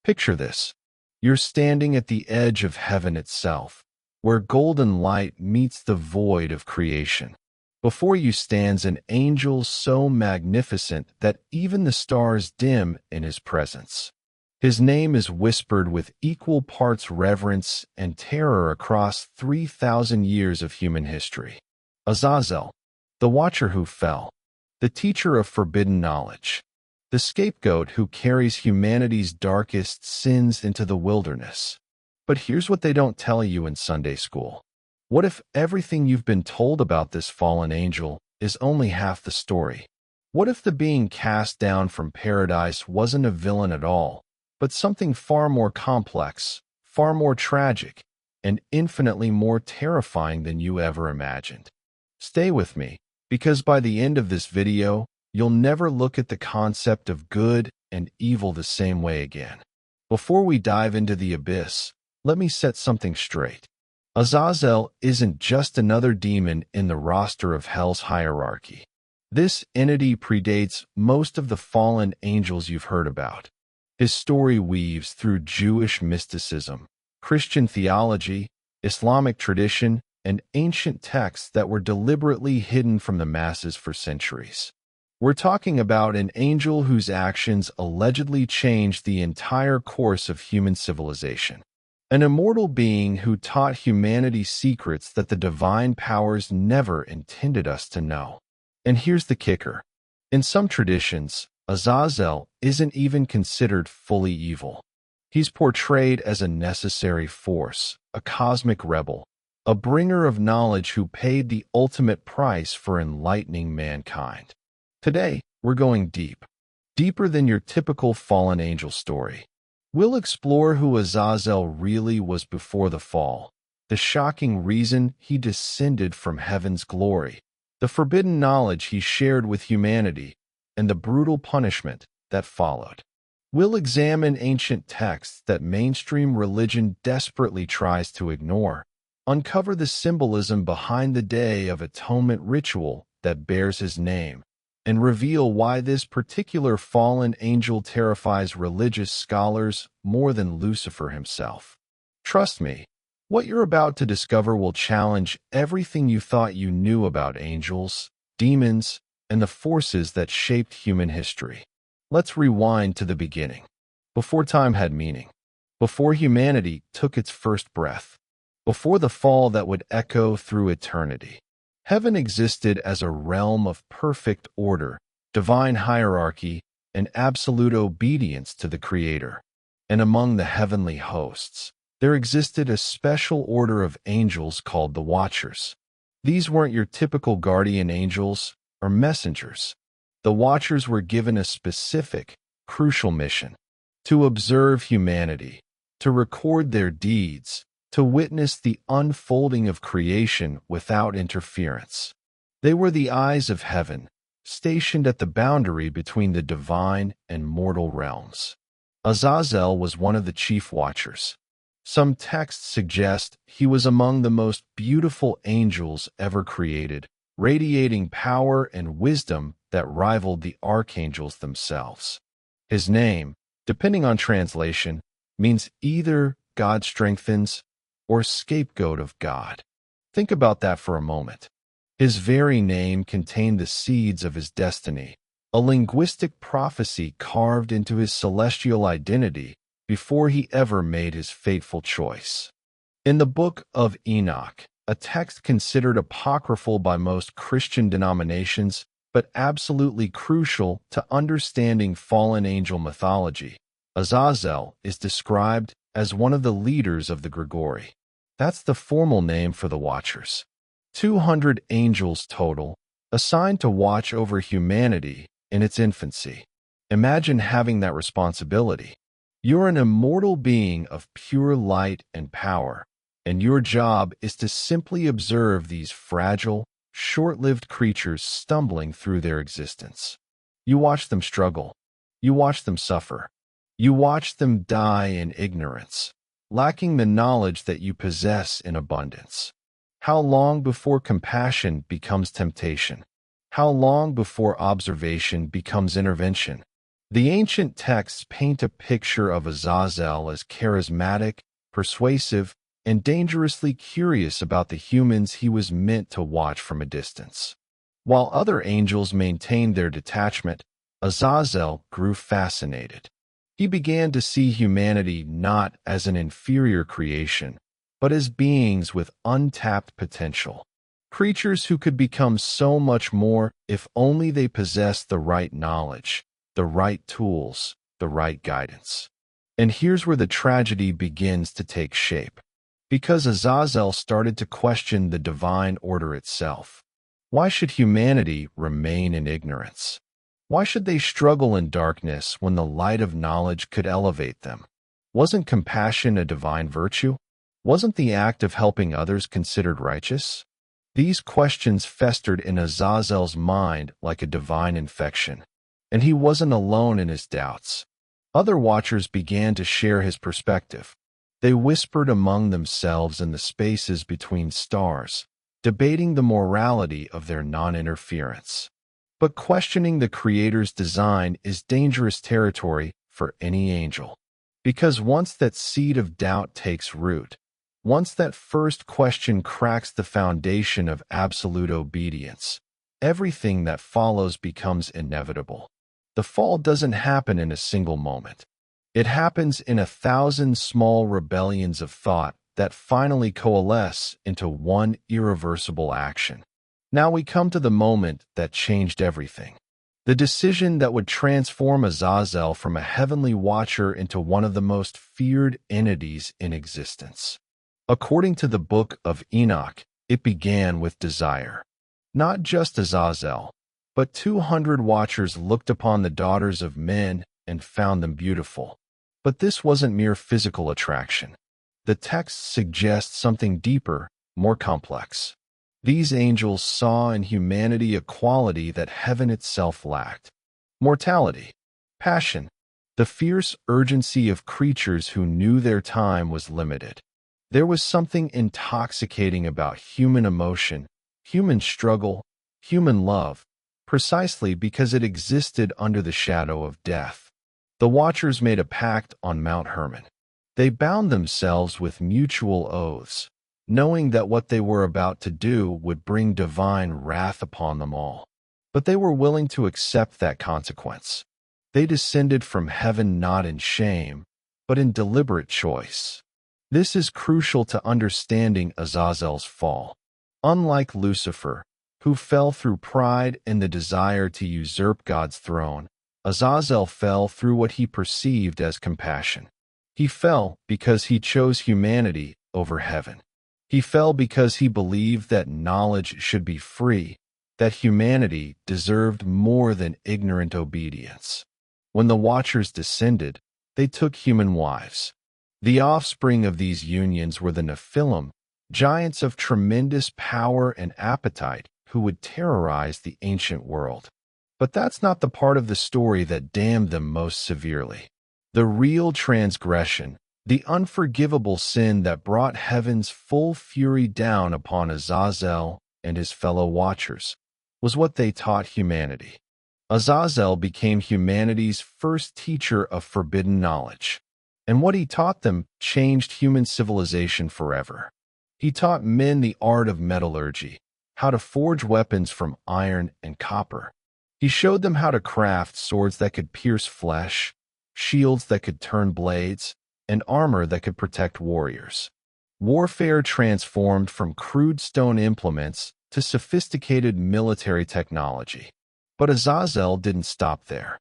Picture this. You're standing at the edge of heaven itself, where golden light meets the void of creation. Before you stands an angel so magnificent that even the stars dim in his presence. His name is whispered with equal parts reverence and terror across 3,000 years of human history. Azazel, the watcher who fell, the teacher of forbidden knowledge, the scapegoat who carries humanity's darkest sins into the wilderness. But here's what they don't tell you in Sunday school. What if everything you've been told about this fallen angel is only half the story? What if the being cast down from paradise wasn't a villain at all, but something far more complex, far more tragic, and infinitely more terrifying than you ever imagined? Stay with me, because by the end of this video, you'll never look at the concept of good and evil the same way again. Before we dive into the abyss, let me set something straight. Azazel isn't just another demon in the roster of Hell's hierarchy. This entity predates most of the fallen angels you've heard about. His story weaves through Jewish mysticism, Christian theology, Islamic tradition, and ancient texts that were deliberately hidden from the masses for centuries. We're talking about an angel whose actions allegedly changed the entire course of human civilization. An immortal being who taught humanity secrets that the divine powers never intended us to know. And here's the kicker. In some traditions, Azazel isn't even considered fully evil. He's portrayed as a necessary force, a cosmic rebel, a bringer of knowledge who paid the ultimate price for enlightening mankind. Today, we're going deep, deeper than your typical fallen angel story. We'll explore who Azazel really was before the fall, the shocking reason he descended from heaven's glory, the forbidden knowledge he shared with humanity, and the brutal punishment that followed. We'll examine ancient texts that mainstream religion desperately tries to ignore, uncover the symbolism behind the Day of Atonement ritual that bears his name, and reveal why this particular fallen angel terrifies religious scholars more than Lucifer himself. Trust me, what you're about to discover will challenge everything you thought you knew about angels, demons, and the forces that shaped human history. Let's rewind to the beginning. Before time had meaning, before humanity took its first breath, before the fall that would echo through eternity. Heaven existed as a realm of perfect order, divine hierarchy, and absolute obedience to the Creator. And among the heavenly hosts, there existed a special order of angels called the Watchers. These weren't your typical guardian angels or messengers. The Watchers were given a specific, crucial mission: to observe humanity, to record their deeds, to witness the unfolding of creation without interference. They were the eyes of heaven, stationed at the boundary between the divine and mortal realms. Azazel was one of the chief watchers. Some texts suggest he was among the most beautiful angels ever created, radiating power and wisdom that rivaled the archangels themselves. His name, depending on translation, means either God strengthens or scapegoat of God. Think about that for a moment. His very name contained the seeds of his destiny, a linguistic prophecy carved into his celestial identity before he ever made his fateful choice. In the Book of Enoch, a text considered apocryphal by most Christian denominations, but absolutely crucial to understanding fallen angel mythology, Azazel is described as one of the leaders of the Gregory. That's the formal name for the Watchers. 200 angels total, assigned to watch over humanity in its infancy. Imagine having that responsibility. You're an immortal being of pure light and power, and your job is to simply observe these fragile, short-lived creatures stumbling through their existence. You watch them struggle. You watch them suffer. You watch them die in ignorance, lacking the knowledge that you possess in abundance. How long before compassion becomes temptation? How long before observation becomes intervention? The ancient texts paint a picture of Azazel as charismatic, persuasive, and dangerously curious about the humans he was meant to watch from a distance. While other angels maintained their detachment, Azazel grew fascinated. He began to see humanity not as an inferior creation, but as beings with untapped potential. Creatures who could become so much more if only they possessed the right knowledge, the right tools, the right guidance. And here's where the tragedy begins to take shape. Because Azazel started to question the divine order itself. Why should humanity remain in ignorance? Why should they struggle in darkness when the light of knowledge could elevate them? Wasn't compassion a divine virtue? Wasn't the act of helping others considered righteous? These questions festered in Azazel's mind like a divine infection, and he wasn't alone in his doubts. Other watchers began to share his perspective. They whispered among themselves in the spaces between stars, debating the morality of their non-interference. But questioning the Creator's design is dangerous territory for any angel. Because once that seed of doubt takes root, once that first question cracks the foundation of absolute obedience, everything that follows becomes inevitable. The fall doesn't happen in a single moment. It happens in 1,000 small rebellions of thought that finally coalesce into one irreversible action. Now we come to the moment that changed everything. The decision that would transform Azazel from a heavenly watcher into one of the most feared entities in existence. According to the Book of Enoch, it began with desire. Not just Azazel, but 200 watchers looked upon the daughters of men and found them beautiful. But this wasn't mere physical attraction. The text suggests something deeper, more complex. These angels saw in humanity a quality that heaven itself lacked. Mortality, passion, the fierce urgency of creatures who knew their time was limited. There was something intoxicating about human emotion, human struggle, human love, precisely because it existed under the shadow of death. The watchers made a pact on Mount Hermon. They bound themselves with mutual oaths, knowing that what they were about to do would bring divine wrath upon them all. But they were willing to accept that consequence. They descended from heaven not in shame, but in deliberate choice. This is crucial to understanding Azazel's fall. Unlike Lucifer, who fell through pride and the desire to usurp God's throne, Azazel fell through what he perceived as compassion. He fell because he chose humanity over heaven. He fell because he believed that knowledge should be free, that humanity deserved more than ignorant obedience. When the watchers descended, they took human wives. The offspring of these unions were the Nephilim, giants of tremendous power and appetite who would terrorize the ancient world. But that's not the part of the story that damned them most severely. The real transgression, the unforgivable sin that brought heaven's full fury down upon Azazel and his fellow watchers, was what they taught humanity. Azazel became humanity's first teacher of forbidden knowledge, and what he taught them changed human civilization forever. He taught men the art of metallurgy, how to forge weapons from iron and copper. He showed them how to craft swords that could pierce flesh, shields that could turn blades, and armor that could protect warriors. Warfare transformed from crude stone implements to sophisticated military technology. But Azazel didn't stop there.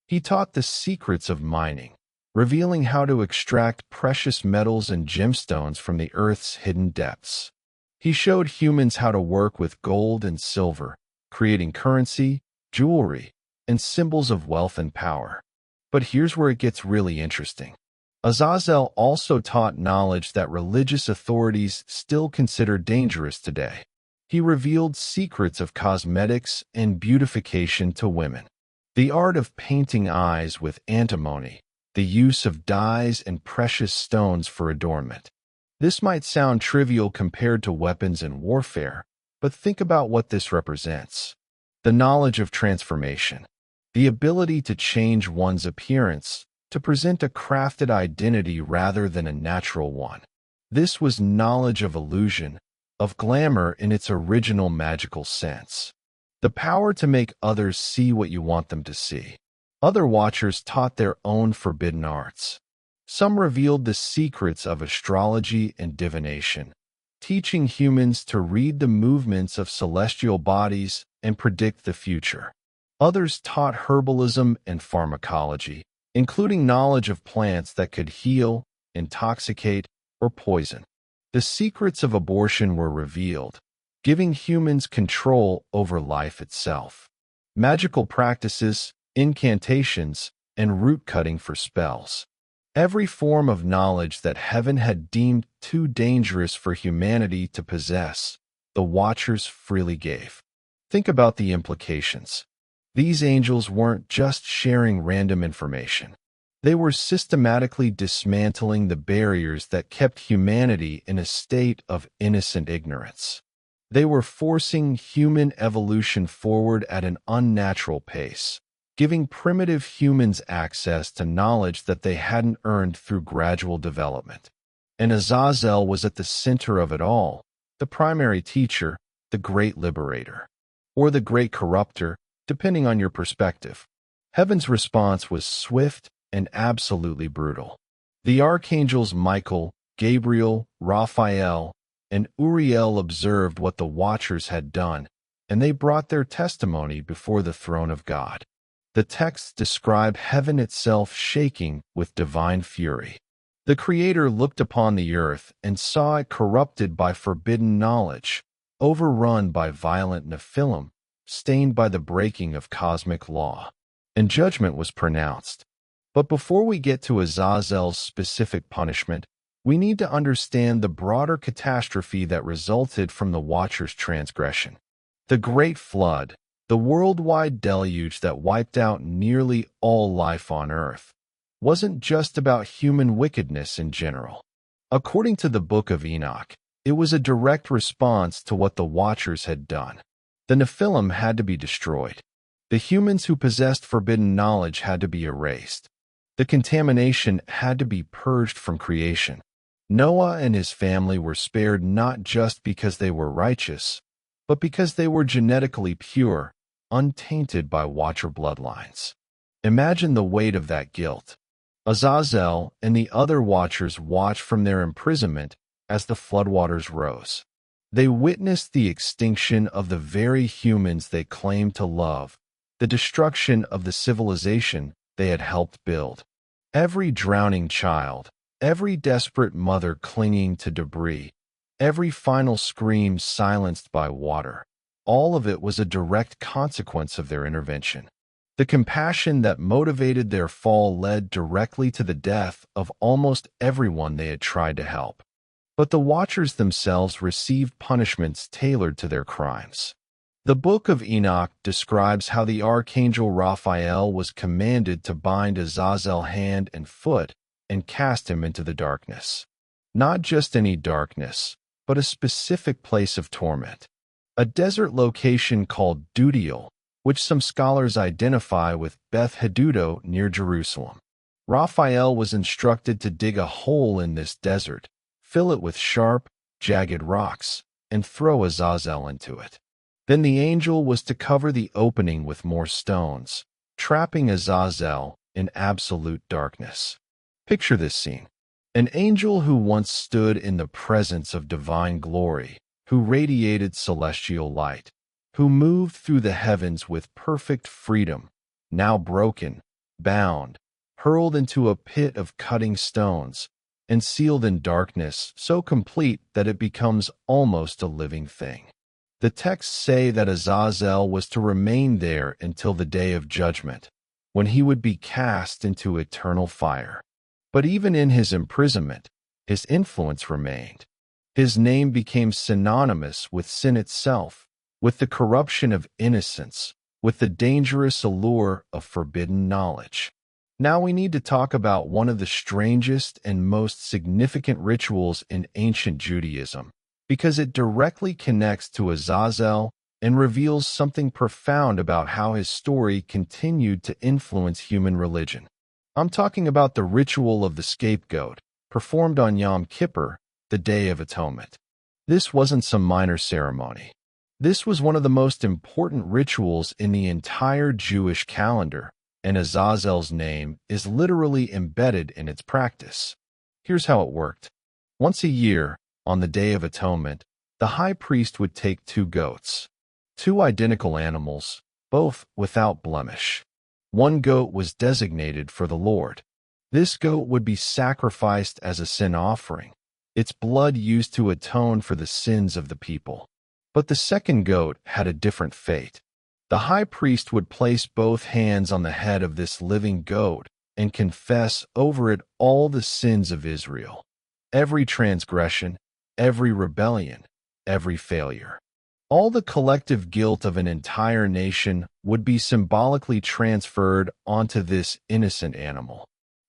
He taught the secrets of mining, revealing how to extract precious metals and gemstones from the earth's hidden depths. He showed humans how to work with gold and silver, creating currency, jewelry, and symbols of wealth and power. But here's where it gets really interesting. Azazel also taught knowledge that religious authorities still consider dangerous today. He revealed secrets of cosmetics and beautification to women. The art of painting eyes with antimony, the use of dyes and precious stones for adornment. This might sound trivial compared to weapons and warfare, but think about what this represents. The knowledge of transformation, the ability to change one's appearance, to present a crafted identity rather than a natural one. This was knowledge of illusion, of glamour in its original magical sense. The power to make others see what you want them to see. Other watchers taught their own forbidden arts. Some revealed the secrets of astrology and divination, teaching humans to read the movements of celestial bodies and predict the future. Others taught herbalism and pharmacology, including knowledge of plants that could heal, intoxicate, or poison. The secrets of abortion were revealed, giving humans control over life itself. Magical practices, incantations, and root cutting for spells. Every form of knowledge that heaven had deemed too dangerous for humanity to possess, the Watchers freely gave. Think about the implications. These angels weren't just sharing random information. They were systematically dismantling the barriers that kept humanity in a state of innocent ignorance. They were forcing human evolution forward at an unnatural pace, giving primitive humans access to knowledge that they hadn't earned through gradual development. And Azazel was at the center of it all, the primary teacher, the great liberator, or the great corrupter, depending on your perspective. Heaven's response was swift and absolutely brutal. The archangels Michael, Gabriel, Raphael, and Uriel observed what the Watchers had done, and they brought their testimony before the throne of God. The texts describe heaven itself shaking with divine fury. The Creator looked upon the earth and saw it corrupted by forbidden knowledge, overrun by violent Nephilim, stained by the breaking of cosmic law. And judgment was pronounced. But before we get to Azazel's specific punishment, we need to understand the broader catastrophe that resulted from the Watchers' transgression. The Great Flood, the worldwide deluge that wiped out nearly all life on Earth, wasn't just about human wickedness in general. According to the Book of Enoch, it was a direct response to what the Watchers had done. The Nephilim had to be destroyed. The humans who possessed forbidden knowledge had to be erased. The contamination had to be purged from creation. Noah and his family were spared not just because they were righteous, but because they were genetically pure, untainted by Watcher bloodlines. Imagine the weight of that guilt. Azazel and the other Watchers watched from their imprisonment as the floodwaters rose. They witnessed the extinction of the very humans they claimed to love, the destruction of the civilization they had helped build. Every drowning child, every desperate mother clinging to debris, every final scream silenced by water, all of it was a direct consequence of their intervention. The compassion that motivated their fall led directly to the death of almost everyone they had tried to help. But the Watchers themselves received punishments tailored to their crimes. The Book of Enoch describes how the archangel Raphael was commanded to bind Azazel hand and foot and cast him into the darkness. Not just any darkness, but a specific place of torment. A desert location called Dudiel, which some scholars identify with Beth Hadudo near Jerusalem. Raphael was instructed to dig a hole in this desert, fill it with sharp, jagged rocks, and throw Azazel into it. Then the angel was to cover the opening with more stones, trapping Azazel in absolute darkness. Picture this scene. An angel who once stood in the presence of divine glory, who radiated celestial light, who moved through the heavens with perfect freedom, now broken, bound, hurled into a pit of cutting stones, and sealed in darkness so complete that it becomes almost a living thing. The texts say that Azazel was to remain there until the day of judgment, when he would be cast into eternal fire. But even in his imprisonment, his influence remained. His name became synonymous with sin itself, with the corruption of innocence, with the dangerous allure of forbidden knowledge. Now we need to talk about one of the strangest and most significant rituals in ancient Judaism, because it directly connects to Azazel and reveals something profound about how his story continued to influence human religion. I'm talking about the ritual of the scapegoat, performed on Yom Kippur, the Day of Atonement. This wasn't some minor ceremony. This was one of the most important rituals in the entire Jewish calendar, and Azazel's name is literally embedded in its practice. Here's how it worked. Once a year, on the Day of Atonement, the high priest would take 2 goats, 2 identical animals, both without blemish. One goat was designated for the Lord. This goat would be sacrificed as a sin offering, its blood used to atone for the sins of the people. But the second goat had a different fate. The high priest would place both hands on the head of this living goat and confess over it all the sins of Israel, every transgression, every rebellion, every failure. All the collective guilt of an entire nation would be symbolically transferred onto this innocent animal.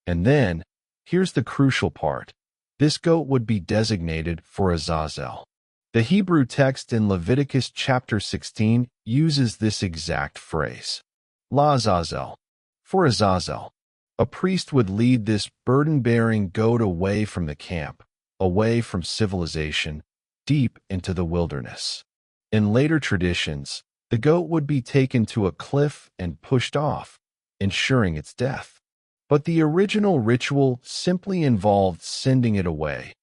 And then, here's the crucial part. This goat would be designated for Azazel. The Hebrew text in Leviticus chapter 16 uses this exact phrase, La Azazel, for Azazel. A priest would lead this burden-bearing goat away from the camp, away from civilization, deep into the wilderness. In later traditions, the goat would be taken to a cliff and pushed off, ensuring its death. But the original ritual simply involved sending it away,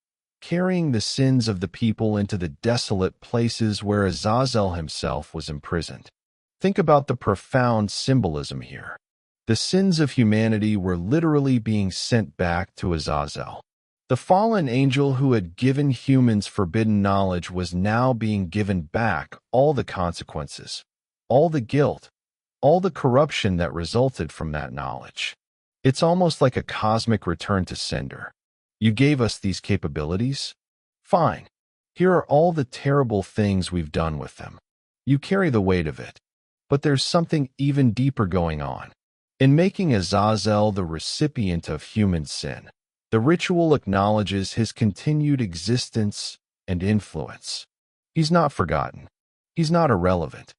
carrying the sins of the people into the desolate places where Azazel himself was imprisoned. Think about the profound symbolism here. The sins of humanity were literally being sent back to Azazel. The fallen angel who had given humans forbidden knowledge was now being given back all the consequences, all the guilt, all the corruption that resulted from that knowledge. It's almost like a cosmic return to sender. You gave us these capabilities? Fine. Here are all the terrible things we've done with them. You carry the weight of it. But there's something even deeper going on. In making Azazel the recipient of human sin, the ritual acknowledges his continued existence and influence. He's not forgotten. He's not irrelevant.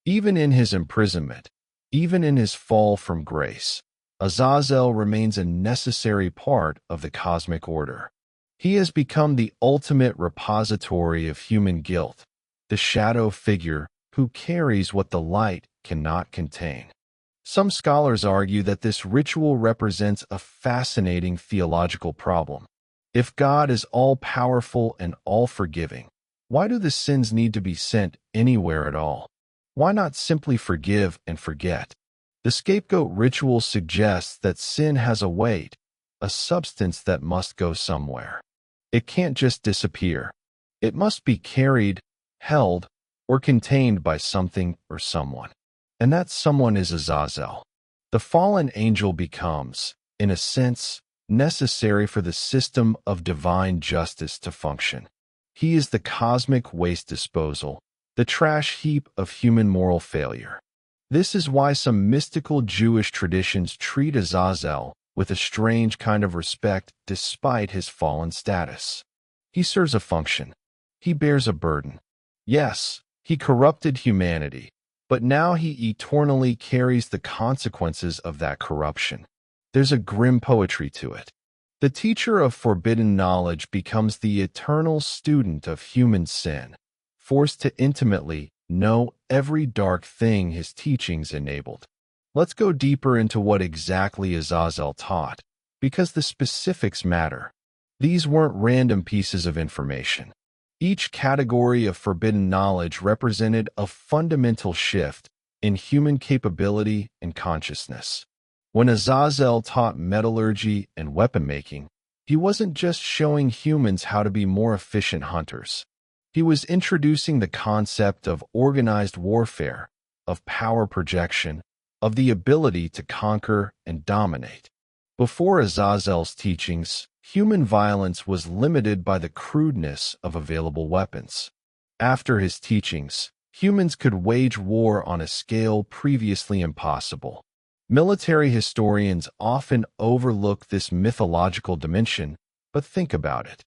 Even in his imprisonment, even in his fall from grace, Azazel remains a necessary part of the cosmic order. He has become the ultimate repository of human guilt, the shadow figure who carries what the light cannot contain. Some scholars argue that this ritual represents a fascinating theological problem. If God is all-powerful and all-forgiving, why do the sins need to be sent anywhere at all? Why not simply forgive and forget? The scapegoat ritual suggests that sin has a weight, a substance that must go somewhere. It can't just disappear. It must be carried, held, or contained by something or someone. And that someone is Azazel. The fallen angel becomes, in a sense, necessary for the system of divine justice to function. He is the cosmic waste disposal, the trash heap of human moral failure. This is why some mystical Jewish traditions treat Azazel with a strange kind of respect despite his fallen status. He serves a function. He bears a burden. Yes, he corrupted humanity, but now he eternally carries the consequences of that corruption. There's a grim poetry to it. The teacher of forbidden knowledge becomes the eternal student of human sin, forced to intimately know every dark thing his teachings enabled. Let's go deeper into what exactly Azazel taught, because the specifics matter. These weren't random pieces of information. Each category of forbidden knowledge represented a fundamental shift in human capability and consciousness. When Azazel taught metallurgy and weapon-making, he wasn't just showing humans how to be more efficient hunters. He was introducing the concept of organized warfare, of power projection, of the ability to conquer and dominate. Before Azazel's teachings, human violence was limited by the crudeness of available weapons. After his teachings, humans could wage war on a scale previously impossible. Military historians often overlook this mythological dimension, but think about it.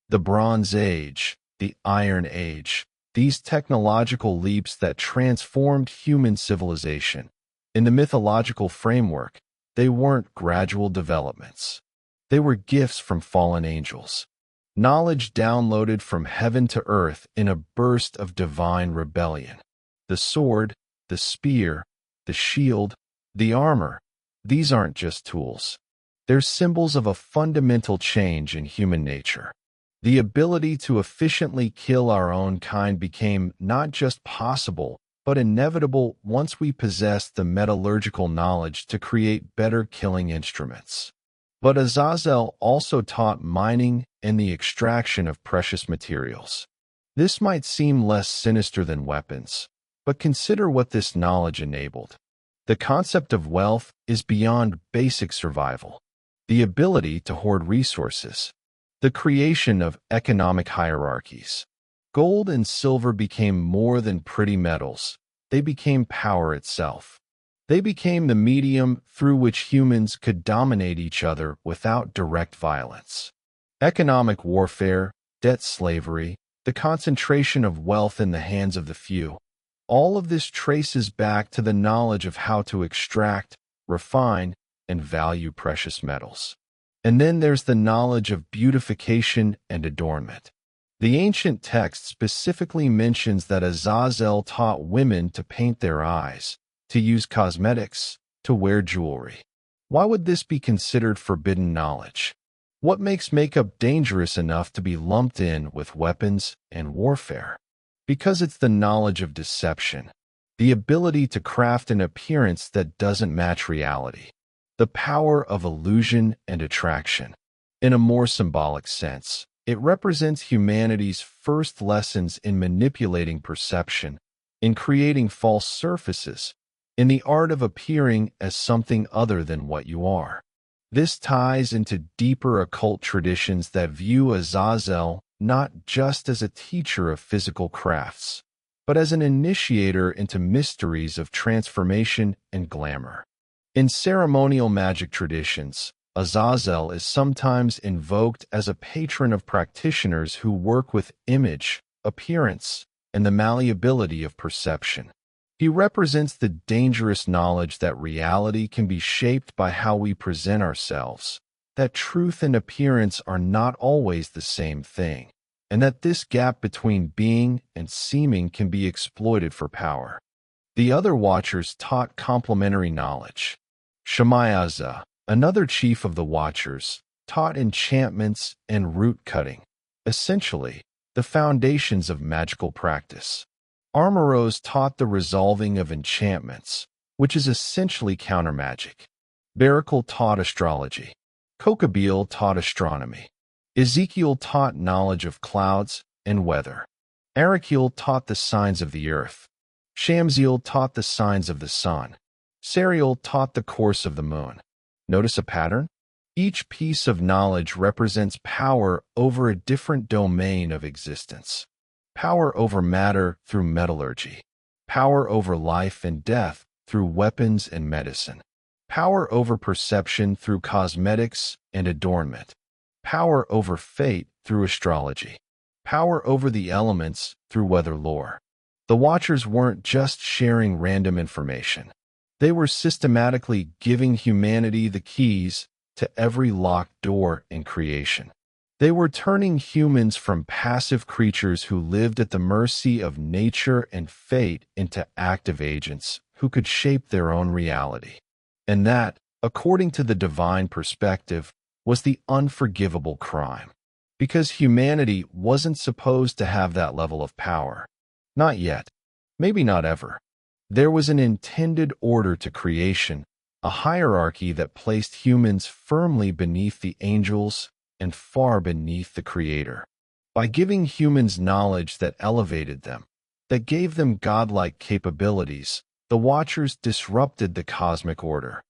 The Bronze Age, the Iron Age, these technological leaps that transformed human civilization. In the mythological framework, they weren't gradual developments. They were gifts from fallen angels. Knowledge downloaded from heaven to earth in a burst of divine rebellion. The sword, the spear, the shield, the armor, these aren't just tools. They're symbols of a fundamental change in human nature. The ability to efficiently kill our own kind became not just possible, but inevitable once we possessed the metallurgical knowledge to create better killing instruments. But Azazel also taught mining and the extraction of precious materials. This might seem less sinister than weapons, but consider what this knowledge enabled. The concept of wealth is beyond basic survival. The ability to hoard resources. The creation of economic hierarchies. Gold and silver became more than pretty metals. They became power itself. They became the medium through which humans could dominate each other without direct violence. Economic warfare, debt slavery, the concentration of wealth in the hands of the few. All of this traces back to the knowledge of how to extract, refine, and value precious metals. And then there's the knowledge of beautification and adornment. The ancient text specifically mentions that Azazel taught women to paint their eyes, to use cosmetics, to wear jewelry. Why would this be considered forbidden knowledge? What makes makeup dangerous enough to be lumped in with weapons and warfare? Because it's the knowledge of deception, the ability to craft an appearance that doesn't match reality. The power of illusion and attraction. In a more symbolic sense, it represents humanity's first lessons in manipulating perception, in creating false surfaces, in the art of appearing as something other than what you are. This ties into deeper occult traditions that view Azazel not just as a teacher of physical crafts, but as an initiator into mysteries of transformation and glamour. In ceremonial magic traditions, Azazel is sometimes invoked as a patron of practitioners who work with image, appearance, and the malleability of perception. He represents the dangerous knowledge that reality can be shaped by how we present ourselves, that truth and appearance are not always the same thing, and that this gap between being and seeming can be exploited for power. The other Watchers taught complementary knowledge. Shemaiah, another chief of the Watchers, taught enchantments and root cutting, essentially the foundations of magical practice. Armoros taught the resolving of enchantments, which is essentially counter-magic. Barakal taught astrology. Kokabeel taught astronomy. Ezekiel taught knowledge of clouds and weather. Arakiel taught the signs of the earth. Shamsiel taught the signs of the sun. Sariel taught the course of the moon. Notice a pattern? Each piece of knowledge represents power over a different domain of existence. Power over matter through metallurgy. Power over life and death through weapons and medicine. Power over perception through cosmetics and adornment. Power over fate through astrology. Power over the elements through weather lore. The Watchers weren't just sharing random information. They were systematically giving humanity the keys to every locked door in creation. They were turning humans from passive creatures who lived at the mercy of nature and fate into active agents who could shape their own reality. And that, according to the divine perspective, was the unforgivable crime. Because humanity wasn't supposed to have that level of power. Not yet. Maybe not ever. There was an intended order to creation, a hierarchy that placed humans firmly beneath the angels and far beneath the Creator. By giving humans knowledge that elevated them, that gave them godlike capabilities, the Watchers disrupted the cosmic order.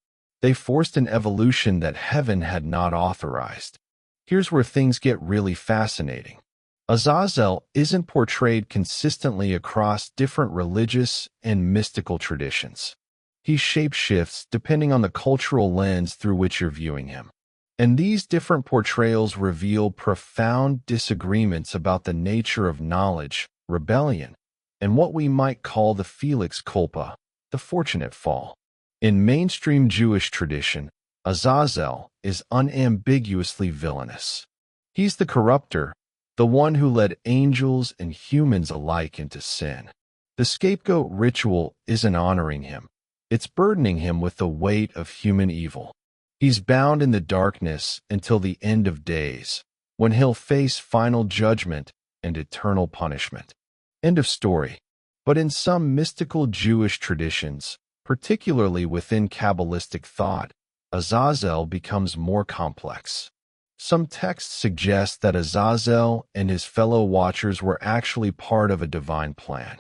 They forced an evolution that heaven had not authorized. Here's where things get really fascinating. Azazel isn't portrayed consistently across different religious and mystical traditions. He shapeshifts depending on the cultural lens through which you're viewing him. And these different portrayals reveal profound disagreements about the nature of knowledge rebellion, and what we might call the Felix culpa, the fortunate fall. In mainstream Jewish tradition, Azazel is unambiguously villainous. He's the corrupter, the one who led angels and humans alike into sin. The scapegoat ritual isn't honoring him. It's burdening him with the weight of human evil. He's bound in the darkness until the end of days, when he'll face final judgment and eternal punishment. End of story. But in some mystical Jewish traditions, particularly within Kabbalistic thought, Azazel becomes more complex. Some texts suggest that Azazel and his fellow watchers were actually part of a divine plan.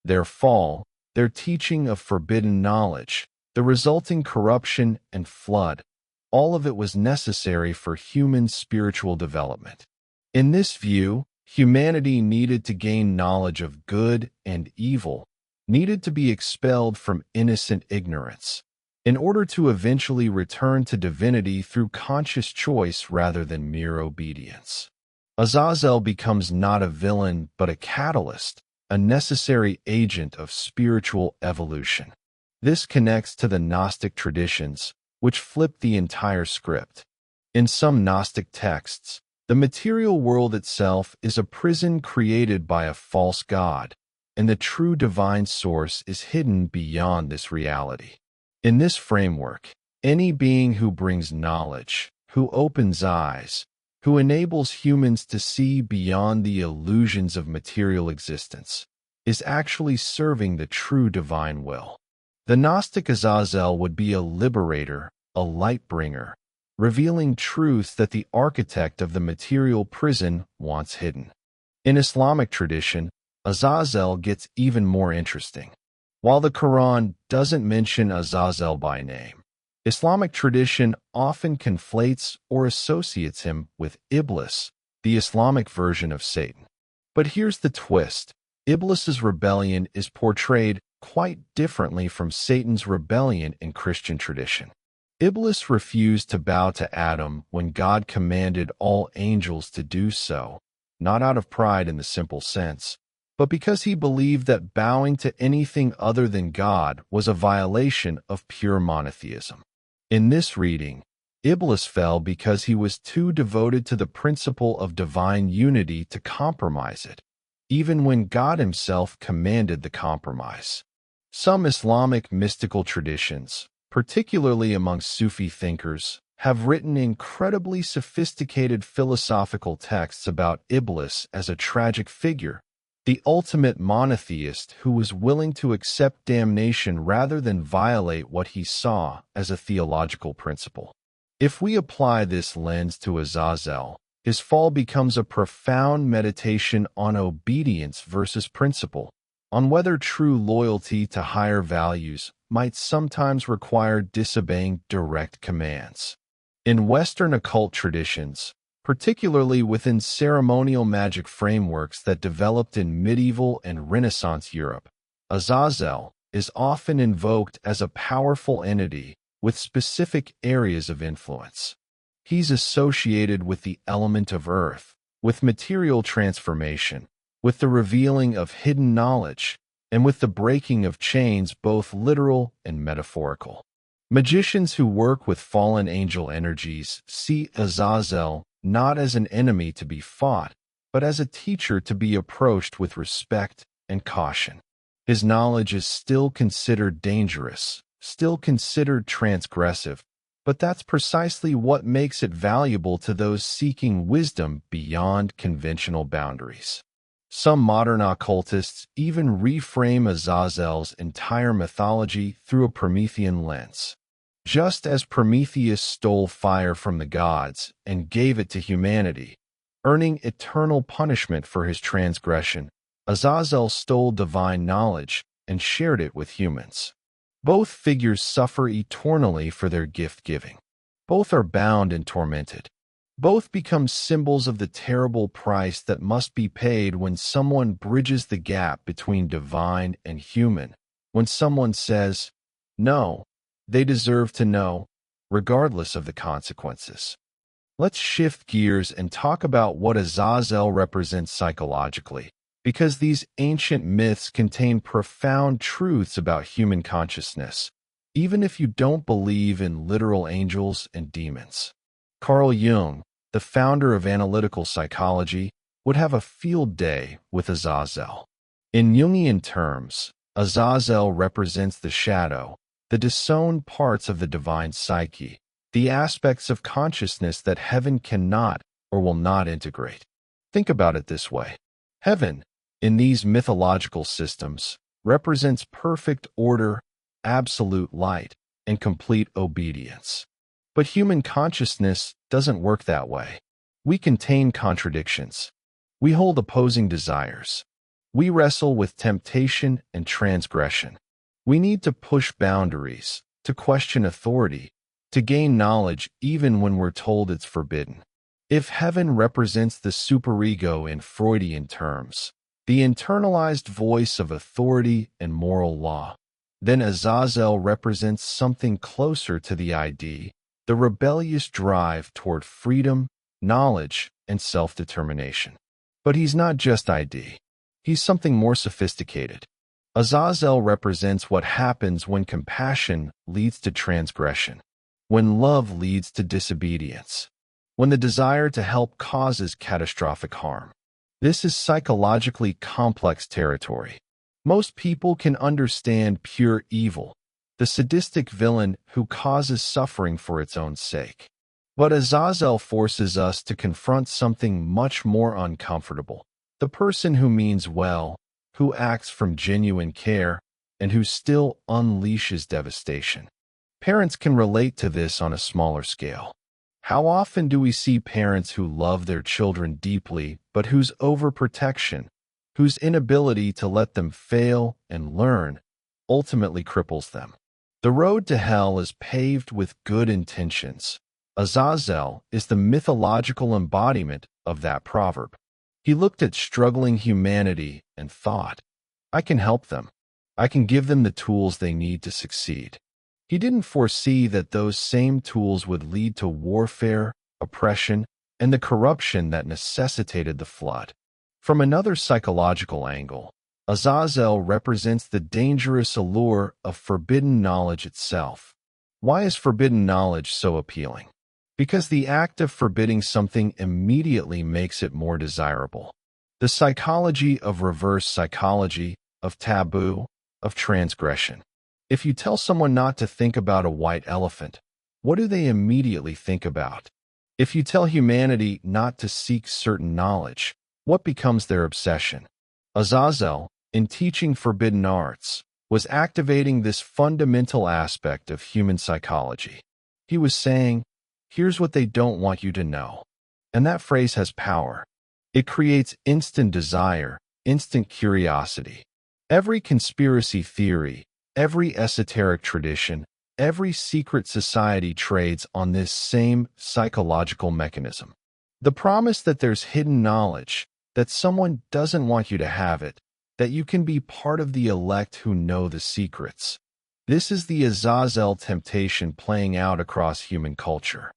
Their fall, their teaching of forbidden knowledge, the resulting corruption and flood, all of it was necessary for human spiritual development. In this view, humanity needed to gain knowledge of good and evil, needed to be expelled from innocent ignorance, in order to eventually return to divinity through conscious choice rather than mere obedience. Azazel becomes not a villain but a catalyst, a necessary agent of spiritual evolution. This connects to the Gnostic traditions, which flip the entire script. In some Gnostic texts, the material world itself is a prison created by a false god, and the true divine source is hidden beyond this reality. In this framework, any being who brings knowledge, who opens eyes, who enables humans to see beyond the illusions of material existence, is actually serving the true divine will. The Gnostic Azazel would be a liberator, a light bringer, revealing truths that the architect of the material prison wants hidden. In Islamic tradition, Azazel gets even more interesting. While the Quran doesn't mention Azazel by name, Islamic tradition often conflates or associates him with Iblis, the Islamic version of Satan. But here's the twist. Iblis's rebellion is portrayed quite differently from Satan's rebellion in Christian tradition. Iblis refused to bow to Adam when God commanded all angels to do so, not out of pride in the simple sense, but because he believed that bowing to anything other than God was a violation of pure monotheism. In this reading, Iblis fell because he was too devoted to the principle of divine unity to compromise it, even when God himself commanded the compromise. Some Islamic mystical traditions, particularly among Sufi thinkers, have written incredibly sophisticated philosophical texts about Iblis as a tragic figure, the ultimate monotheist who was willing to accept damnation rather than violate what he saw as a theological principle. If we apply this lens to Azazel, his fall becomes a profound meditation on obedience versus principle, on whether true loyalty to higher values might sometimes require disobeying direct commands. In Western occult traditions, particularly within ceremonial magic frameworks that developed in medieval and Renaissance Europe, Azazel is often invoked as a powerful entity with specific areas of influence. He's associated with the element of earth, with material transformation, with the revealing of hidden knowledge, and with the breaking of chains both literal and metaphorical. Magicians who work with fallen angel energies see Azazel not as an enemy to be fought, but as a teacher to be approached with respect and caution. His knowledge is still considered dangerous, still considered transgressive, but that's precisely what makes it valuable to those seeking wisdom beyond conventional boundaries. Some modern occultists even reframe Azazel's entire mythology through a Promethean lens. Just as Prometheus stole fire from the gods and gave it to humanity, earning eternal punishment for his transgression, Azazel stole divine knowledge and shared it with humans. Both figures suffer eternally for their gift-giving. Both are bound and tormented. Both become symbols of the terrible price that must be paid when someone bridges the gap between divine and human, when someone says, "No, they deserve to know, regardless of the consequences." Let's shift gears and talk about what Azazel represents psychologically. because these ancient myths contain profound truths about human consciousness, even if you don't believe in literal angels and demons. Carl Jung, the founder of analytical psychology, would have a field day with Azazel. In Jungian terms, Azazel represents the shadow, the disowned parts of the divine psyche, the aspects of consciousness that heaven cannot or will not integrate. Think about it this way. Heaven, in these mythological systems, represents perfect order, absolute light, and complete obedience. But human consciousness doesn't work that way. We contain contradictions. We hold opposing desires. We wrestle with temptation and transgression. We need to push boundaries, to question authority, to gain knowledge even when we're told it's forbidden. If heaven represents the superego in Freudian terms, the internalized voice of authority and moral law, then Azazel represents something closer to the ID, the rebellious drive toward freedom, knowledge, and self-determination. But he's not just ID. He's something more sophisticated. Azazel represents what happens when compassion leads to transgression, when love leads to disobedience, when the desire to help causes catastrophic harm. This is psychologically complex territory. Most people can understand pure evil, the sadistic villain who causes suffering for its own sake. But Azazel forces us to confront something much more uncomfortable. The person who means well, who acts from genuine care, and who still unleashes devastation. Parents can relate to this on a smaller scale. How often do we see parents who love their children deeply, but whose overprotection, whose inability to let them fail and learn, ultimately cripples them? The road to hell is paved with good intentions. Azazel is the mythological embodiment of that proverb. He looked at struggling humanity and thought, I can help them. I can give them the tools they need to succeed. He didn't foresee that those same tools would lead to warfare, oppression, and the corruption that necessitated the flood. From another psychological angle, Azazel represents the dangerous allure of forbidden knowledge itself. Why is forbidden knowledge so appealing? Because the act of forbidding something immediately makes it more desirable. The psychology of reverse psychology, of taboo, of transgression. If you tell someone not to think about a white elephant, what do they immediately think about? If you tell humanity not to seek certain knowledge, what becomes their obsession? Azazel, in teaching forbidden arts, was activating this fundamental aspect of human psychology. He was saying, here's what they don't want you to know. And that phrase has power. It creates instant desire, instant curiosity. Every conspiracy theory, every esoteric tradition, every secret society trades on this same psychological mechanism. The promise that there's hidden knowledge, that someone doesn't want you to have it, that you can be part of the elect who know the secrets. This is the Azazel temptation playing out across human culture.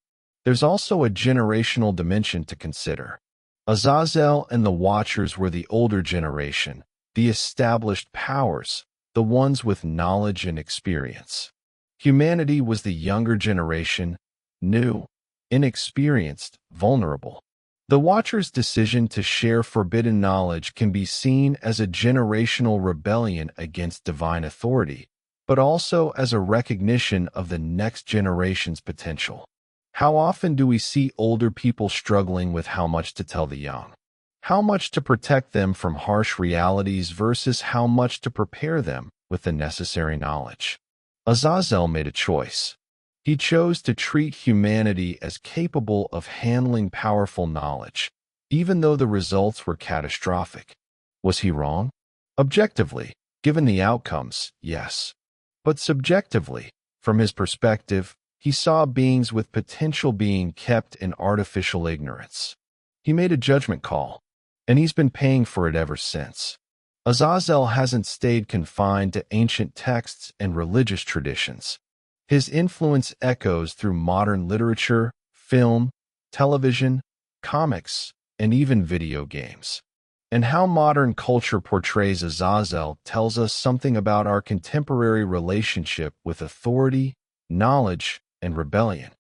There's also a generational dimension to consider. Azazel and the Watchers were the older generation, the established powers, the ones with knowledge and experience. Humanity was the younger generation, new, inexperienced, vulnerable. The Watchers' decision to share forbidden knowledge can be seen as a generational rebellion against divine authority, but also as a recognition of the next generation's potential. How often do we see older people struggling with how much to tell the young? How much to protect them from harsh realities versus how much to prepare them with the necessary knowledge? Azazel made a choice. He chose to treat humanity as capable of handling powerful knowledge, even though the results were catastrophic. Was he wrong? Objectively, given the outcomes, yes. But subjectively, from his perspective, he saw beings with potential being kept in artificial ignorance. He made a judgment call, and he's been paying for it ever since. Azazel hasn't stayed confined to ancient texts and religious traditions. His influence echoes through modern literature, film, television, comics, and even video games. And how modern culture portrays Azazel tells us something about our contemporary relationship with authority, knowledge, and rebellion.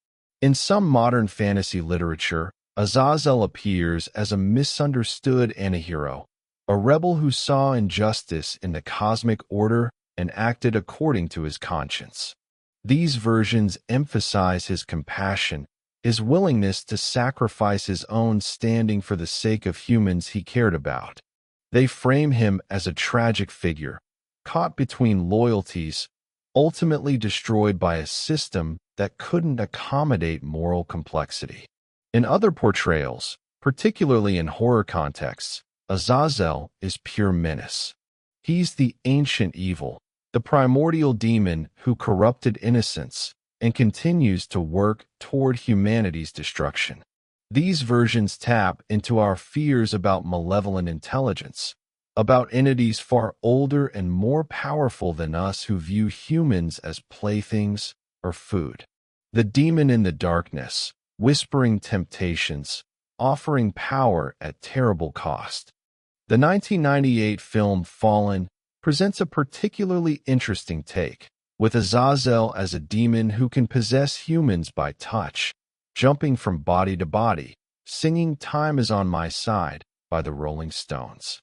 In some modern fantasy literature, Azazel appears as a misunderstood antihero, a rebel who saw injustice in the cosmic order and acted according to his conscience. These versions emphasize his compassion, his willingness to sacrifice his own standing for the sake of humans he cared about. They frame him as a tragic figure, caught between loyalties, ultimately destroyed by a system that couldn't accommodate moral complexity. In other portrayals, particularly in horror contexts, Azazel is pure menace. He's the ancient evil, the primordial demon who corrupted innocence and continues to work toward humanity's destruction. These versions tap into our fears about malevolent intelligence, about entities far older and more powerful than us who view humans as playthings or food. The demon in the darkness, whispering temptations, offering power at terrible cost. The 1998 film Fallen presents a particularly interesting take, with Azazel as a demon who can possess humans by touch, jumping from body to body, singing "Time Is on My Side" by the Rolling Stones.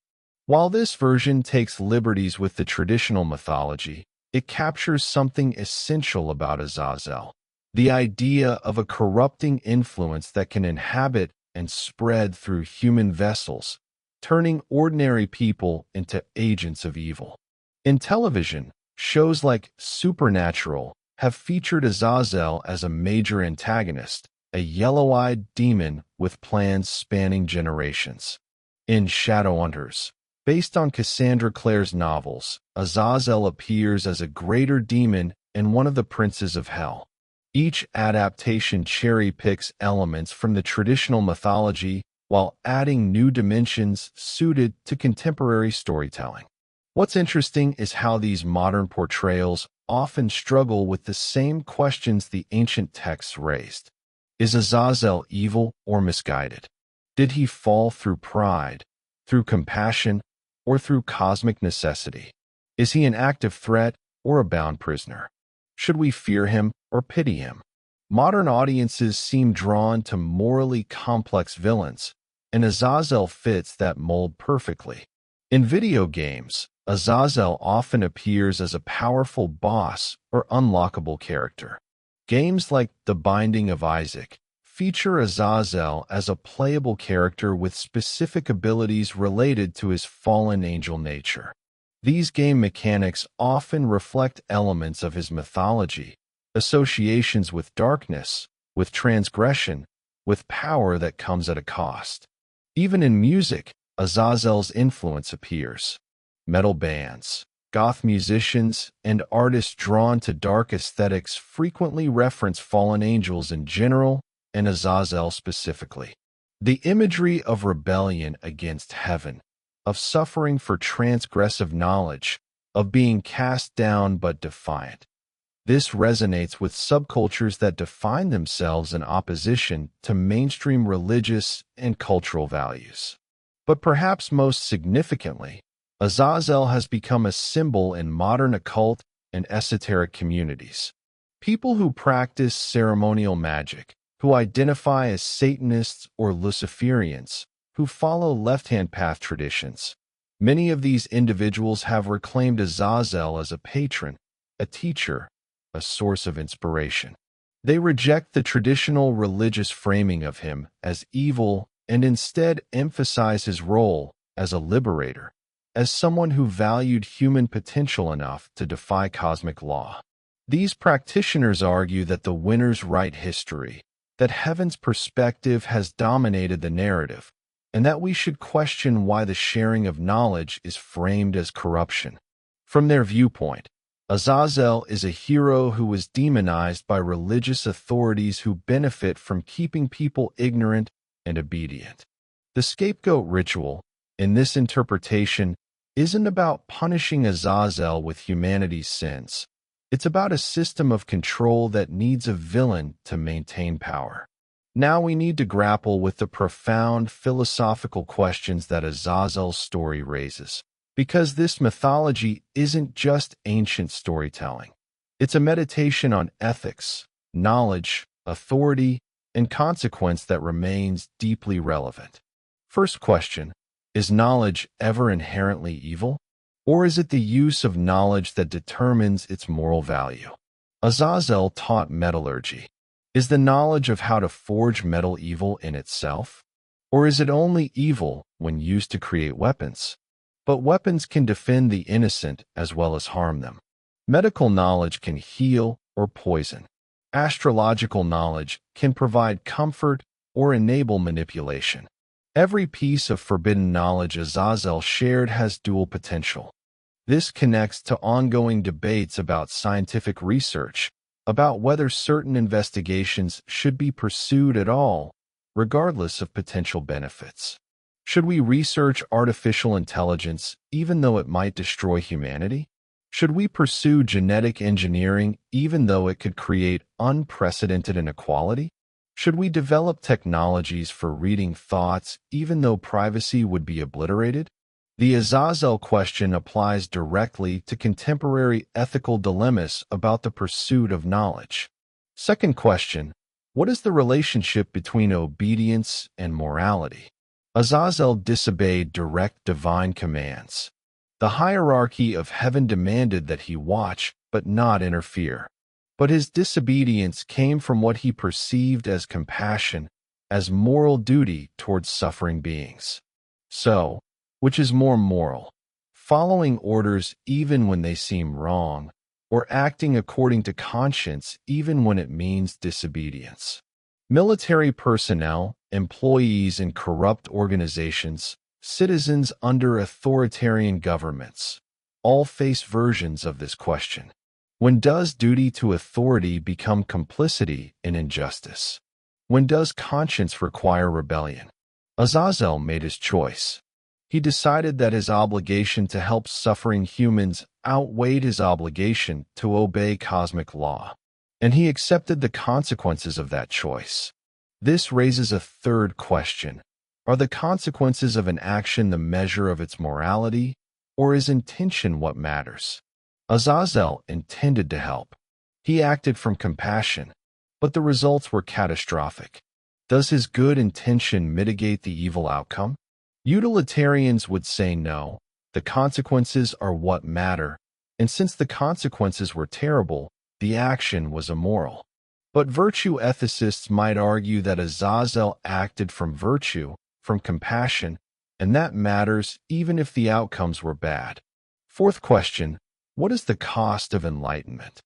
While this version takes liberties with the traditional mythology, it captures something essential about Azazel, the idea of a corrupting influence that can inhabit and spread through human vessels, turning ordinary people into agents of evil. In television, shows like Supernatural have featured Azazel as a major antagonist, a yellow-eyed demon with plans spanning generations. In Shadowhunters, based on Cassandra Clare's novels, Azazel appears as a greater demon and one of the princes of hell. Each adaptation cherry-picks elements from the traditional mythology while adding new dimensions suited to contemporary storytelling. What's interesting is how these modern portrayals often struggle with the same questions the ancient texts raised. Is Azazel evil or misguided? Did he fall through pride, through compassion, or through cosmic necessity? Is he an active threat or a bound prisoner? Should we fear him or pity him? Modern audiences seem drawn to morally complex villains, and Azazel fits that mold perfectly. In video games, Azazel often appears as a powerful boss or unlockable character. Games like The Binding of Isaac feature Azazel as a playable character with specific abilities related to his fallen angel nature. These game mechanics often reflect elements of his mythology, associations with darkness, with transgression, with power that comes at a cost. Even in music, Azazel's influence appears. Metal bands, goth musicians, and artists drawn to dark aesthetics frequently reference fallen angels in general and Azazel specifically. The imagery of rebellion against heaven, of suffering for transgressive knowledge, of being cast down but defiant. This resonates with subcultures that define themselves in opposition to mainstream religious and cultural values. But perhaps most significantly, Azazel has become a symbol in modern occult and esoteric communities. People who practice ceremonial magic, who identify as Satanists or Luciferians, who follow left-hand path traditions. Many of these individuals have reclaimed Azazel as a patron, a teacher, a source of inspiration. They reject the traditional religious framing of him as evil and instead emphasize his role as a liberator, as someone who valued human potential enough to defy cosmic law. These practitioners argue that the winners write history, that heaven's perspective has dominated the narrative, and that we should question why the sharing of knowledge is framed as corruption. From their viewpoint, Azazel is a hero who was demonized by religious authorities who benefit from keeping people ignorant and obedient. The scapegoat ritual, in this interpretation, isn't about punishing Azazel with humanity's sins. It's about a system of control that needs a villain to maintain power. Now we need to grapple with the profound philosophical questions that Azazel's story raises. Because this mythology isn't just ancient storytelling. It's a meditation on ethics, knowledge, authority, and consequence that remains deeply relevant. First question, is knowledge ever inherently evil? Or is it the use of knowledge that determines its moral value? Azazel taught metallurgy. Is the knowledge of how to forge metal evil in itself? Or is it only evil when used to create weapons? But weapons can defend the innocent as well as harm them. Medical knowledge can heal or poison. Astrological knowledge can provide comfort or enable manipulation. Every piece of forbidden knowledge Azazel shared has dual potential. This connects to ongoing debates about scientific research, about whether certain investigations should be pursued at all, regardless of potential benefits. Should we research artificial intelligence even though it might destroy humanity? Should we pursue genetic engineering even though it could create unprecedented inequality? Should we develop technologies for reading thoughts even though privacy would be obliterated? The Azazel question applies directly to contemporary ethical dilemmas about the pursuit of knowledge. Second question, what is the relationship between obedience and morality? Azazel disobeyed direct divine commands. The hierarchy of heaven demanded that he watch but not interfere. But his disobedience came from what he perceived as compassion, as moral duty towards suffering beings. So, which is more moral? Following orders even when they seem wrong, or acting according to conscience even when it means disobedience? Military personnel, employees in corrupt organizations, citizens under authoritarian governments, all face versions of this question. When does duty to authority become complicity in injustice? When does conscience require rebellion? Azazel made his choice. He decided that his obligation to help suffering humans outweighed his obligation to obey cosmic law, and he accepted the consequences of that choice. This raises a third question. Are the consequences of an action the measure of its morality, or is intention what matters? Azazel intended to help. He acted from compassion, but the results were catastrophic. Does his good intention mitigate the evil outcome? Utilitarians would say no, the consequences are what matter, and since the consequences were terrible, the action was immoral. But virtue ethicists might argue that Azazel acted from virtue, from compassion, and that matters even if the outcomes were bad. Fourth question, what is the cost of enlightenment?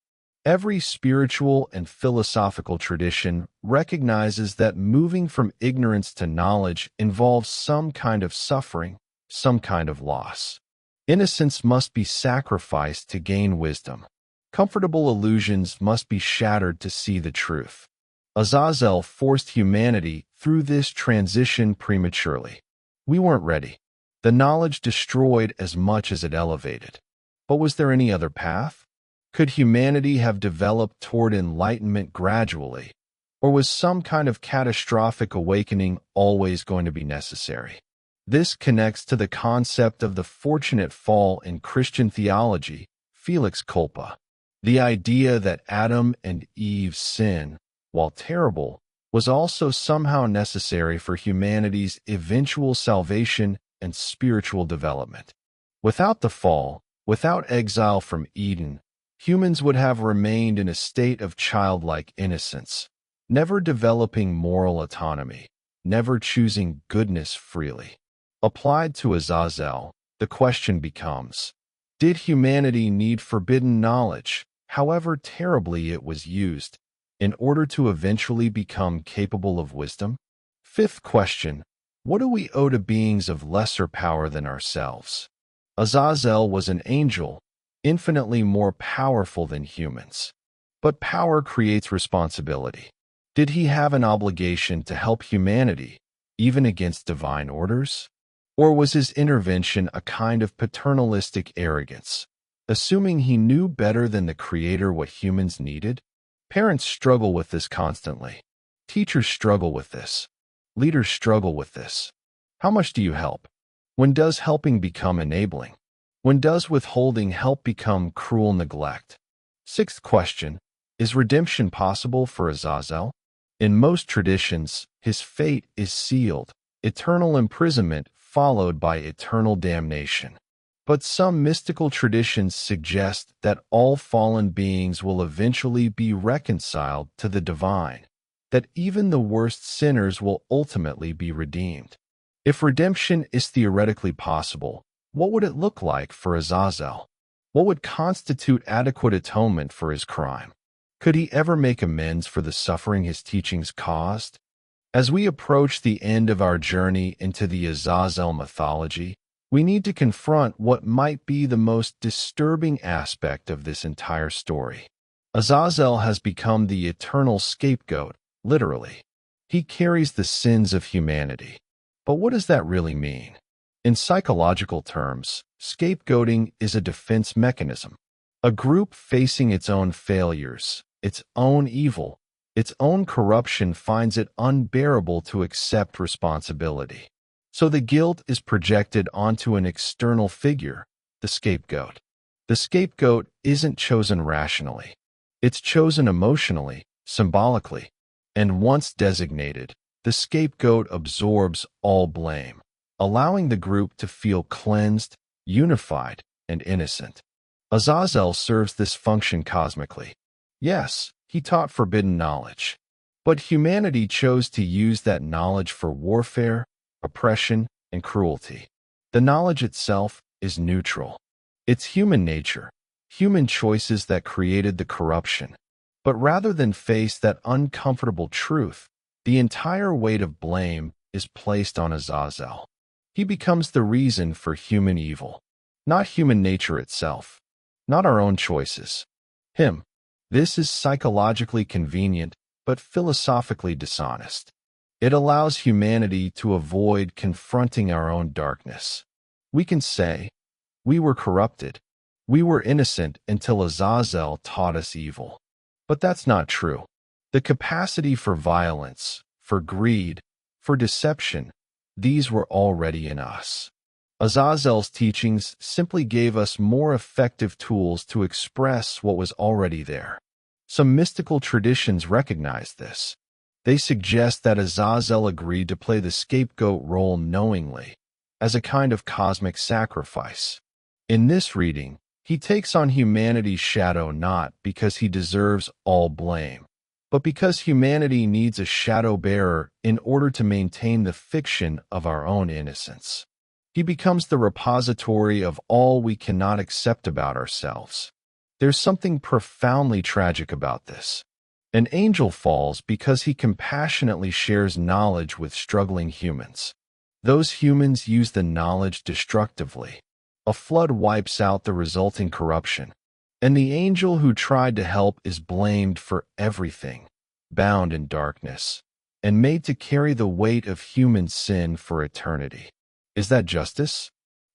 Every spiritual and philosophical tradition recognizes that moving from ignorance to knowledge involves some kind of suffering, some kind of loss. Innocence must be sacrificed to gain wisdom. Comfortable illusions must be shattered to see the truth. Azazel forced humanity through this transition prematurely. We weren't ready. The knowledge destroyed as much as it elevated. But was there any other path? Could humanity have developed toward enlightenment gradually, or was some kind of catastrophic awakening always going to be necessary? This connects to the concept of the fortunate fall in Christian theology, felix culpa, the idea that Adam and Eve's sin, while terrible, was also somehow necessary for humanity's eventual salvation and spiritual development. Without the fall, without exile from Eden, humans would have remained in a state of childlike innocence, never developing moral autonomy, never choosing goodness freely. Applied to Azazel, the question becomes, did humanity need forbidden knowledge, however terribly it was used, in order to eventually become capable of wisdom? Fifth question, what do we owe to beings of lesser power than ourselves? Azazel was an angel, infinitely more powerful than humans. But power creates responsibility. Did he have an obligation to help humanity, even against divine orders? Or was his intervention a kind of paternalistic arrogance, assuming he knew better than the Creator what humans needed? Parents struggle with this constantly. Teachers struggle with this. Leaders struggle with this. How much do you help? When does helping become enabling? When does withholding help become cruel neglect? Sixth question, is redemption possible for Azazel? In most traditions, his fate is sealed, eternal imprisonment followed by eternal damnation. But some mystical traditions suggest that all fallen beings will eventually be reconciled to the divine, that even the worst sinners will ultimately be redeemed. If redemption is theoretically possible, what would it look like for Azazel? What would constitute adequate atonement for his crime? Could he ever make amends for the suffering his teachings caused? As we approach the end of our journey into the Azazel mythology, we need to confront what might be the most disturbing aspect of this entire story. Azazel has become the eternal scapegoat, literally. He carries the sins of humanity. But what does that really mean? In psychological terms, scapegoating is a defense mechanism. A group facing its own failures, its own evil, its own corruption finds it unbearable to accept responsibility. So the guilt is projected onto an external figure, the scapegoat. The scapegoat isn't chosen rationally. It's chosen emotionally, symbolically. And once designated, the scapegoat absorbs all blame, allowing the group to feel cleansed, unified, and innocent. Azazel serves this function cosmically. Yes, he taught forbidden knowledge. But humanity chose to use that knowledge for warfare, oppression, and cruelty. The knowledge itself is neutral. It's human nature, human choices that created the corruption. But rather than face that uncomfortable truth, the entire weight of blame is placed on Azazel. He becomes the reason for human evil, not human nature itself, not our own choices. Him. This is psychologically convenient, but philosophically dishonest. It allows humanity to avoid confronting our own darkness. We can say, we were corrupted. We were innocent until Azazel taught us evil. But that's not true. The capacity for violence, for greed, for deception, these were already in us. Azazel's teachings simply gave us more effective tools to express what was already there. Some mystical traditions recognize this. They suggest that Azazel agreed to play the scapegoat role knowingly, as a kind of cosmic sacrifice. In this reading, he takes on humanity's shadow not because he deserves all blame, but because humanity needs a shadow bearer in order to maintain the fiction of our own innocence. He becomes the repository of all we cannot accept about ourselves. There's something profoundly tragic about this. An angel falls because he compassionately shares knowledge with struggling humans. Those humans use the knowledge destructively. A flood wipes out the resulting corruption, and the angel who tried to help is blamed for everything, bound in darkness, and made to carry the weight of human sin for eternity. Is that justice?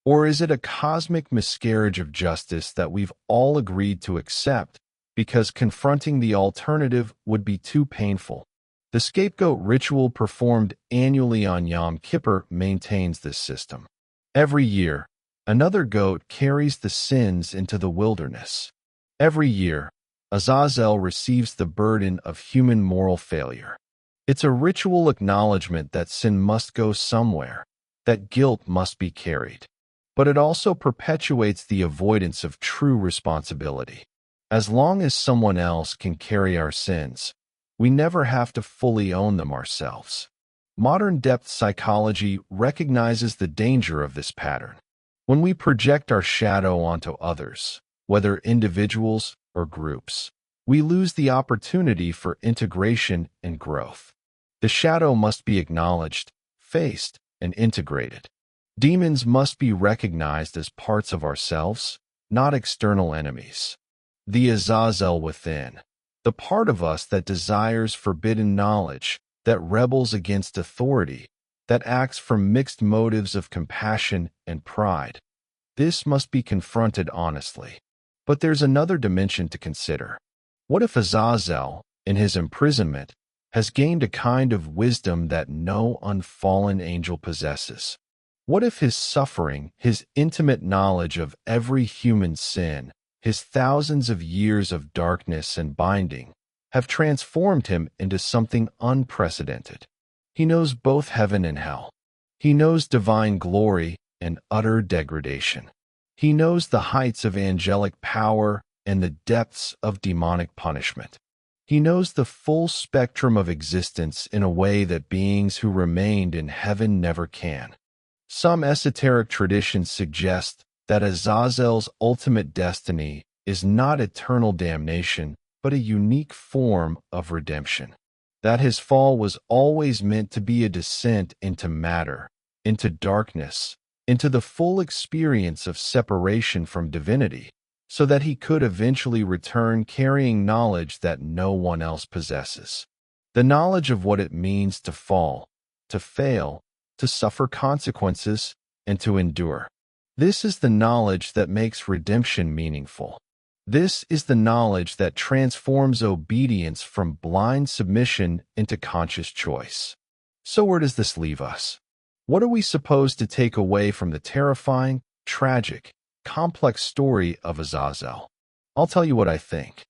Or is it a cosmic miscarriage of justice that we've all agreed to accept because confronting the alternative would be too painful? The scapegoat ritual performed annually on Yom Kippur maintains this system. Every year, another goat carries the sins into the wilderness. Every year, Azazel receives the burden of human moral failure. It's a ritual acknowledgement that sin must go somewhere, that guilt must be carried. But it also perpetuates the avoidance of true responsibility. As long as someone else can carry our sins, we never have to fully own them ourselves. Modern depth psychology recognizes the danger of this pattern. When we project our shadow onto others, whether individuals or groups, we lose the opportunity for integration and growth. The shadow must be acknowledged, faced, and integrated. Demons must be recognized as parts of ourselves, not external enemies. The Azazel within, the part of us that desires forbidden knowledge, that rebels against authority, that acts from mixed motives of compassion and pride. This must be confronted honestly. But there's another dimension to consider. What if Azazel, in his imprisonment, has gained a kind of wisdom that no unfallen angel possesses. What if his suffering, his intimate knowledge of every human sin, his thousands of years of darkness and binding, have transformed him into something unprecedented? He knows both heaven and hell. He knows divine glory and utter degradation. He knows the heights of angelic power and the depths of demonic punishment. He knows the full spectrum of existence in a way that beings who remained in heaven never can. Some esoteric traditions suggest that Azazel's ultimate destiny is not eternal damnation, but a unique form of redemption. That his fall was always meant to be a descent into matter, into darkness, into the full experience of separation from divinity, so that he could eventually return carrying knowledge that no one else possesses. The knowledge of what it means to fall, to fail, to suffer consequences, and to endure. This is the knowledge that makes redemption meaningful. This is the knowledge that transforms obedience from blind submission into conscious choice. So where does this leave us? What are we supposed to take away from the terrifying, tragic, complex story of Azazel? I'll tell you what I think.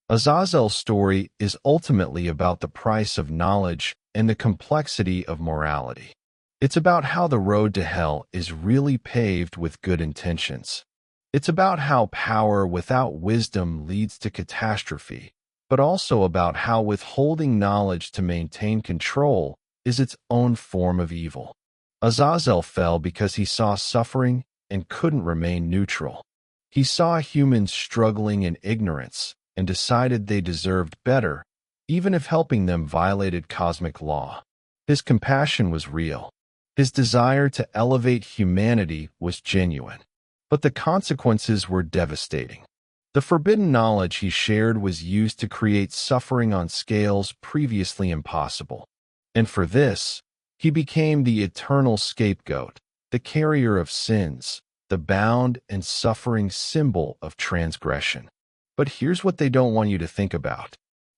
Azazel's story is ultimately about the price of knowledge and the complexity of morality. It's about how the road to hell is really paved with good intentions. It's about how power without wisdom leads to catastrophe, but also about how withholding knowledge to maintain control is its own form of evil. Azazel fell because he saw suffering and couldn't remain neutral. He saw humans struggling in ignorance and decided they deserved better, even if helping them violated cosmic law. His compassion was real. His desire to elevate humanity was genuine. But the consequences were devastating. The forbidden knowledge he shared was used to create suffering on scales previously impossible. And for this, he became the eternal scapegoat, the carrier of sins, the bound and suffering symbol of transgression. But here's what they don't want you to think about.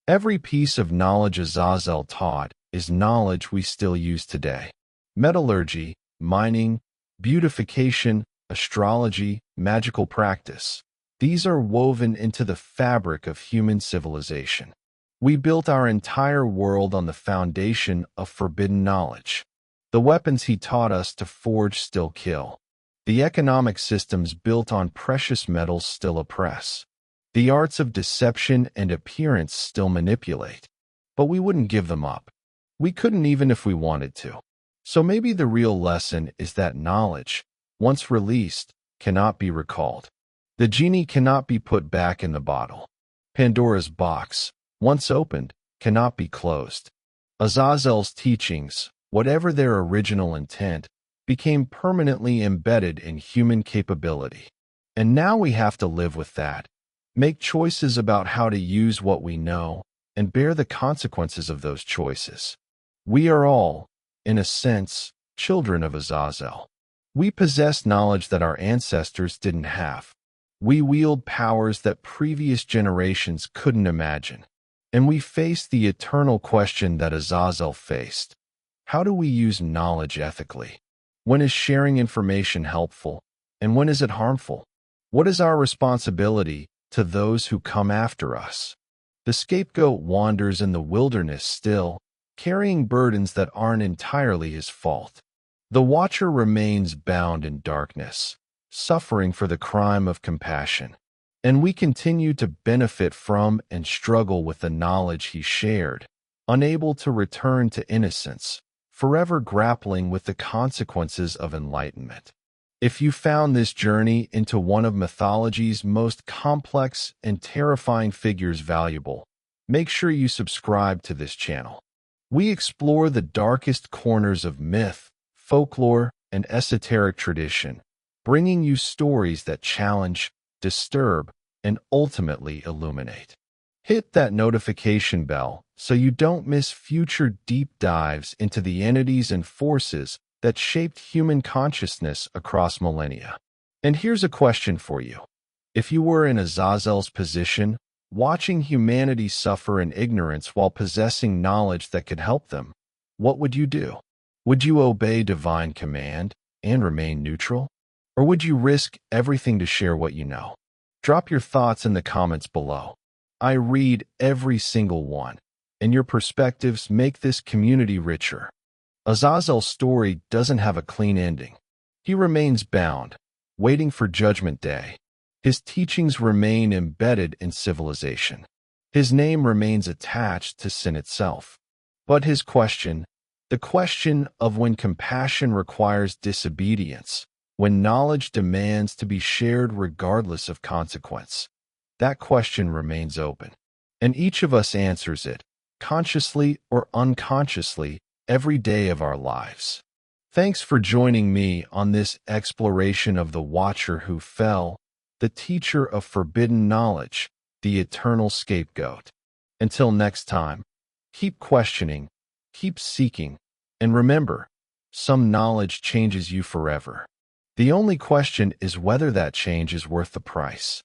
Every piece of knowledge Azazel taught is knowledge we still use today. Metallurgy, mining, beautification, astrology, magical practice. These are woven into the fabric of human civilization. We built our entire world on the foundation of forbidden knowledge. The weapons he taught us to forge still kill. The economic systems built on precious metals still oppress. The arts of deception and appearance still manipulate. But we wouldn't give them up. We couldn't even if we wanted to. So maybe the real lesson is that knowledge, once released, cannot be recalled. The genie cannot be put back in the bottle. Pandora's box, once opened, cannot be closed. Azazel's teachings, whatever their original intent, became permanently embedded in human capability. And now we have to live with that, make choices about how to use what we know, and bear the consequences of those choices. We are all, in a sense, children of Azazel. We possess knowledge that our ancestors didn't have. We wield powers that previous generations couldn't imagine. And we face the eternal question that Azazel faced. How do we use knowledge ethically? When is sharing information helpful, and when is it harmful? What is our responsibility to those who come after us? The scapegoat wanders in the wilderness still, carrying burdens that aren't entirely his fault. The watcher remains bound in darkness, suffering for the crime of compassion. And we continue to benefit from and struggle with the knowledge he shared, unable to return to innocence, forever grappling with the consequences of enlightenment. If you found this journey into one of mythology's most complex and terrifying figures valuable, make sure you subscribe to this channel. We explore the darkest corners of myth, folklore, and esoteric tradition, bringing you stories that challenge, disturb, and ultimately illuminate. Hit that notification bell so you don't miss future deep dives into the entities and forces that shaped human consciousness across millennia. And here's a question for you. If you were in Azazel's position, watching humanity suffer in ignorance while possessing knowledge that could help them, what would you do? Would you obey divine command and remain neutral? Or would you risk everything to share what you know? Drop your thoughts in the comments below. I read every single one, and your perspectives make this community richer. Azazel's story doesn't have a clean ending. He remains bound, waiting for Judgment Day. His teachings remain embedded in civilization. His name remains attached to sin itself. But his question, the question of when compassion requires disobedience, when knowledge demands to be shared regardless of consequence, that question remains open. And each of us answers it, consciously or unconsciously, every day of our lives. Thanks for joining me on this exploration of the Watcher who fell, the teacher of forbidden knowledge, the eternal scapegoat. Until next time, keep questioning, keep seeking, and remember, some knowledge changes you forever. The only question is whether that change is worth the price.